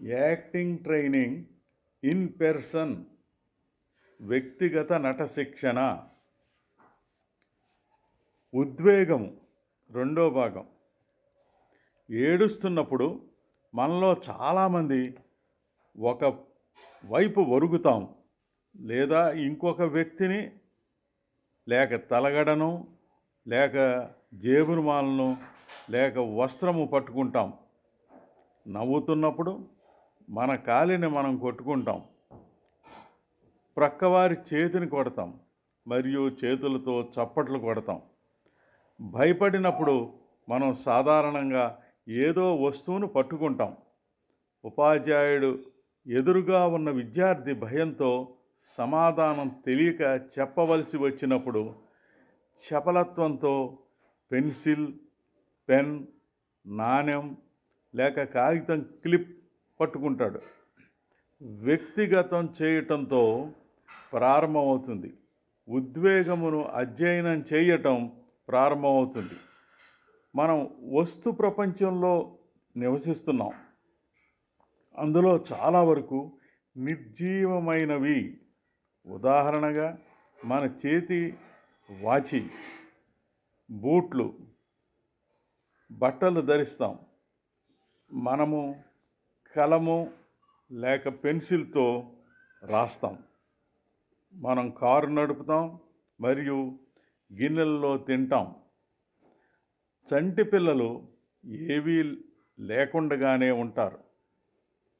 Acting training in person వ్యక్తిగత నట శిక్షణ. ఉద్వేగము రెండో భాగం. ఏడుస్తున్నప్పుడు మనలో చాలామంది ఒక వైపు ఒరుగుతాం, లేదా ఇంకొక వ్యక్తిని లేక తలగడను, లేక జేబురుమాలను, లేక వస్త్రము పట్టుకుంటాం. నవ్వుతున్నప్పుడు మన కాలిని మనం కొట్టుకుంటాం, ప్రక్కవారి చేతిని కొడతాం మరియు చేతులతో చప్పట్లు కొడతాం. భయపడినప్పుడు మనం సాధారణంగా ఏదో వస్తువును పట్టుకుంటాం. ఉపాధ్యాయుడు ఎదురుగా ఉన్న విద్యార్థి భయంతో సమాధానం తెలియక చెప్పవలసి వచ్చినప్పుడు చపలత్వంతో పెన్సిల్, పెన్, నాణెం లేక కాగితం క్లిప్ పట్టుకుంటాడు. వ్యక్తిగతం చేయటంతో ప్రారంభమవుతుంది. ఉద్వేగమును అధ్యయనం చేయటం ప్రారంభమవుతుంది. మనం వస్తు ప్రపంచంలో నివసిస్తున్నాం. అందులో చాలా వరకు నిర్జీవమైనవి. ఉదాహరణగా మన చేతి వాచి, బూట్లు, బట్టలు ధరిస్తాం. మనము కలము లేక పెన్సిల్తో రాస్తాం. మనం కారు నడుపుతాం మరియు గిన్నెల్లో తింటాం. చంటి పిల్లలు ఏవీ లేకుండానే ఉంటారు.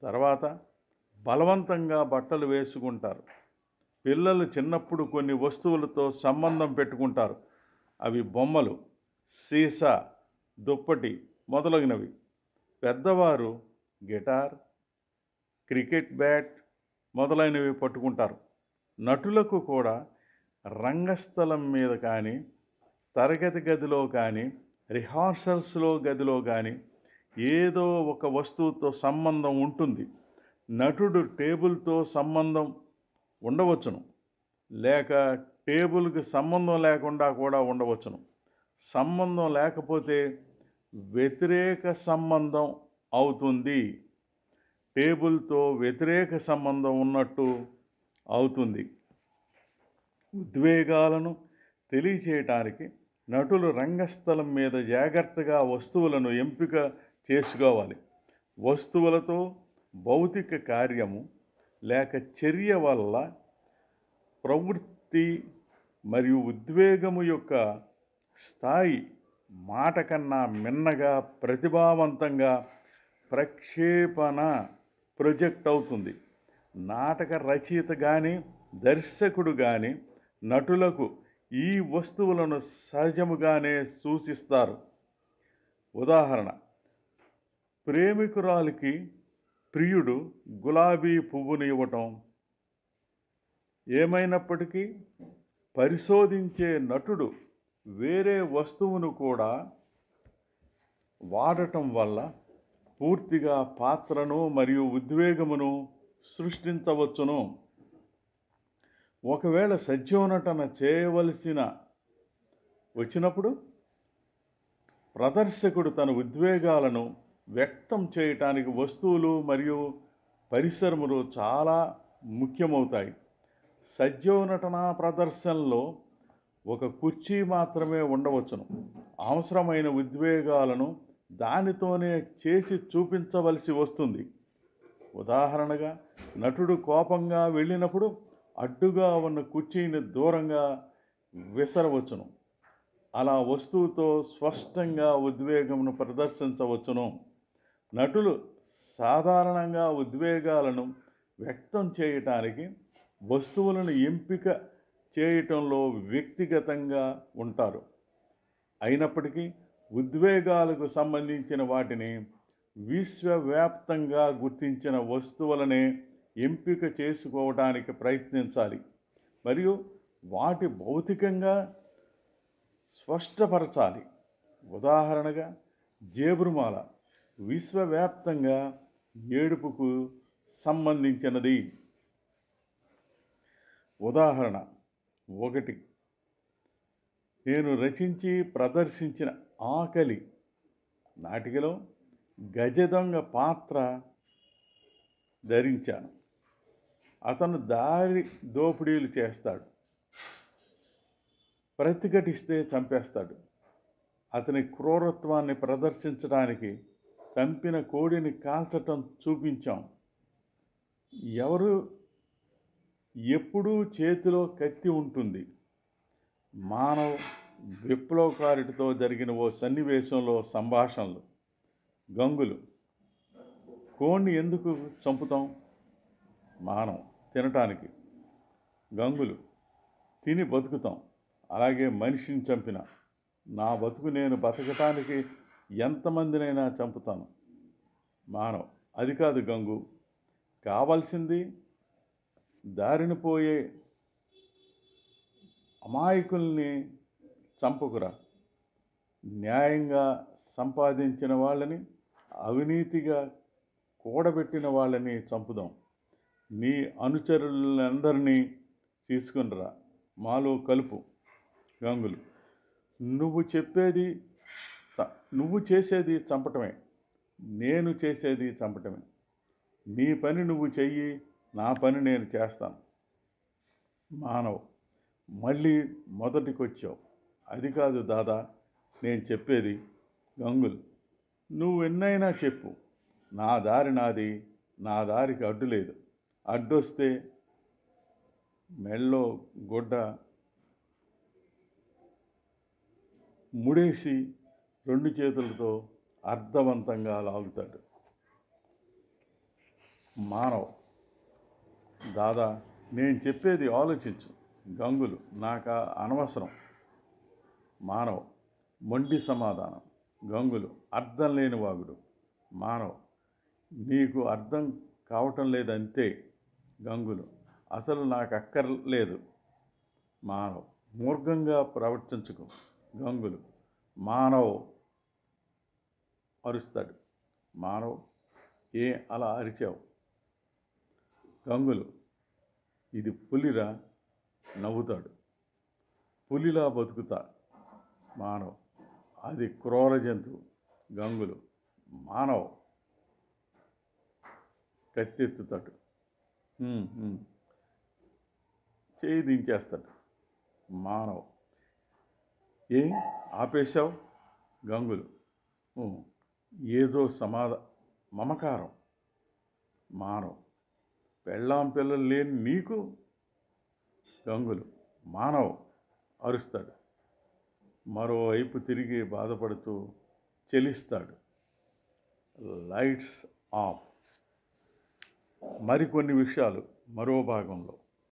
తర్వాత బలవంతంగా బట్టలు వేసుకుంటారు. పిల్లలు చిన్నప్పుడు కొన్ని వస్తువులతో సంబంధం పెట్టుకుంటారు. అవి బొమ్మలు, సీసా, దుప్పటి మొదలగునవి. పెద్దవారు గిటార్, క్రికెట్ బ్యాట్ మొదలైనవి పట్టుకుంటారు. నటులకు కూడా రంగస్థలం మీద కానీ, తరగతి గదిలో కానీ, రిహార్సల్స్లో గదిలో కానీ ఏదో ఒక వస్తువుతో సంబంధం ఉంటుంది. నటుడు టేబుల్తో సంబంధం ఉండవచ్చును, లేక టేబుల్కి సంబంధం లేకుండా కూడా ఉండవచ్చును. సంబంధం లేకపోతే వ్యతిరేక సంబంధం అవుతుంది. టేబుల్తో వ్యతిరేక సంబంధం ఉన్నట్టు అవుతుంది. ఉద్వేగాలను తెలియచేయటానికి నటులు రంగస్థలం మీద జాగ్రత్తగా వస్తువులను ఎంపిక చేసుకోవాలి. వస్తువులతో భౌతిక కార్యము లేక చర్య వల్ల ప్రవృత్తి మరియు ఉద్వేగము యొక్క స్థాయి మాట కన్నా మిన్నగా, ప్రతిభావంతంగా ప్రక్షేపణ ప్రొజెక్ట్ అవుతుంది. నాటక రచయిత కానీ, దర్శకుడు కానీ నటులకు ఈ వస్తువులను సహజముగానే సూచిస్తారు. ఉదాహరణ, ప్రేమికురాలికి ప్రియుడు గులాబీ పువ్వును ఇవ్వటం. ఏమైనప్పటికీ పరిశోధించే నటుడు వేరే వస్తువును కూడా వాడటం వల్ల పూర్తిగా పాత్రను మరియు ఉద్వేగమును సృష్టించవచ్చును. ఒకవేళ సత్యోనటన చేయవలసిన వచ్చినప్పుడు ప్రదర్శకుడు తన ఉద్వేగాలను వ్యక్తం చేయటానికి వస్తువులు మరియు పరిసరములు చాలా ముఖ్యమవుతాయి. సత్యోనటన ప్రదర్శనలో ఒక కుర్చీ మాత్రమే ఉండవచ్చును. అవసరమైన ఉద్వేగాలను దానితోనే చేసి చూపించవలసి వస్తుంది. ఉదాహరణగా, నటుడు కోపంగా వెళ్ళినప్పుడు అడ్డుగా ఉన్న కుర్చీని దూరంగా విసరవచ్చును. అలా వస్తువుతో స్పష్టంగా ఉద్వేగమును ప్రదర్శించవచ్చును. నటులు సాధారణంగా ఉద్వేగాలను వ్యక్తం చేయటానికి వస్తువులను ఎంపిక చేయటంలో వ్యక్తిగతంగా ఉంటారు. అయినప్పటికీ ఉద్వేగాలకు సంబంధించిన వాటిని విశ్వవ్యాప్తంగా గుర్తించిన వస్తువులనే ఎంపిక చేసుకోవడానికి ప్రయత్నించాలి మరియు వాటి భౌతికంగా స్పష్టపరచాలి. ఉదాహరణగా, జేబురుమాల విశ్వవ్యాప్తంగా ఏడుపుకు సంబంధించినది. ఉదాహరణ 1, నేను రచించి ప్రదర్శించిన ఆకలి నాటికలో గజదొంగ పాత్ర ధరించాను. అతను దారి దోపిడీలు చేస్తాడు, ప్రతిఘటిస్తే చంపేస్తాడు. అతని క్రూరత్వాన్ని ప్రదర్శించడానికి చంపిన కోడిని కాల్చటం చూపించాం. ఎవరు ఎప్పుడూ చేతిలో కత్తి ఉంటుంది. మానవ్ విప్లవకారుడితో జరిగిన ఓ సన్నివేశంలో సంభాషణలు. గంగులు: కోడిని ఎందుకు చంపుతాం? మానవ్: తినటానికి. గంగులు: తిని బతుకుతాం. అలాగే మనిషిని చంపిన నా బతుకు నేను బతకటానికి ఎంతమందినైనా చంపుతాను. మానవ్: అది కాదు గంగు, కావాల్సింది దారిన పోయే అమాయకుల్ని చంపకురా. న్యాయంగా సంపాదించిన వాళ్ళని, అవినీతిగా కూడబెట్టిన వాళ్ళని చంపుదాం. నీ అనుచరులందరినీ తీసుకునిరా, మాలో కలుపు. గంగులు: నువ్వు చేసేది చంపటమే, నేను చేసేది చంపటమే. నీ పని నువ్వు చెయ్యి, నా పని నేను చేస్తాను. మానవ్: మళ్ళీ మొదటికొచ్చావు. అది కాదు దాదా నేను చెప్పేది. గంగులు: నువ్వు ఎన్నైనా చెప్పు, నా దారి నాది, నా దారికి అడ్డు లేదు. అడ్డొస్తే మెళ్ళో గుడ్డ ముడేసి 2 చేతులతో అర్థవంతంగా లాగుతాడు. మానవ్: దాదా నేను చెప్పేది ఆలోచించు. గంగులు: నాకు అనవసరం. మానవ్ మొండి సమాధానం. గంగులు: అర్థం లేని వాగుడు. మానవ్: నీకు అర్థం కావటం లేదంతే. గంగులు: అసలు నాకు అక్కర్లేదు. మానవ్: మూర్ఖంగా ప్రవర్తించుకు. గంగులు: మానవ్ అరుస్తాడు. మానవ్: ఏ అలా అరిచావు? గంగులు: ఇది పులిరా. నవ్వుతాడు. పులిలా బతుకుతా. మానవ్: అది క్రూర జంతువు. గంగులు: మానవ్ కత్తెత్తుతాడు. చేయి దించేస్తాడు. మానవ్: ఏ ఆపేశావు? గంగులు: ఏదో మమకారం. మానవ్: పెళ్ళాం పిల్లలు లేని నీకు? గంగులు: మానవ్ అరుస్తాడు. మరోవైపు తిరిగి బాధపడుతూ చెలిస్తాడు. Lights off. మరికొన్ని విషయాలు మరో భాగంలో.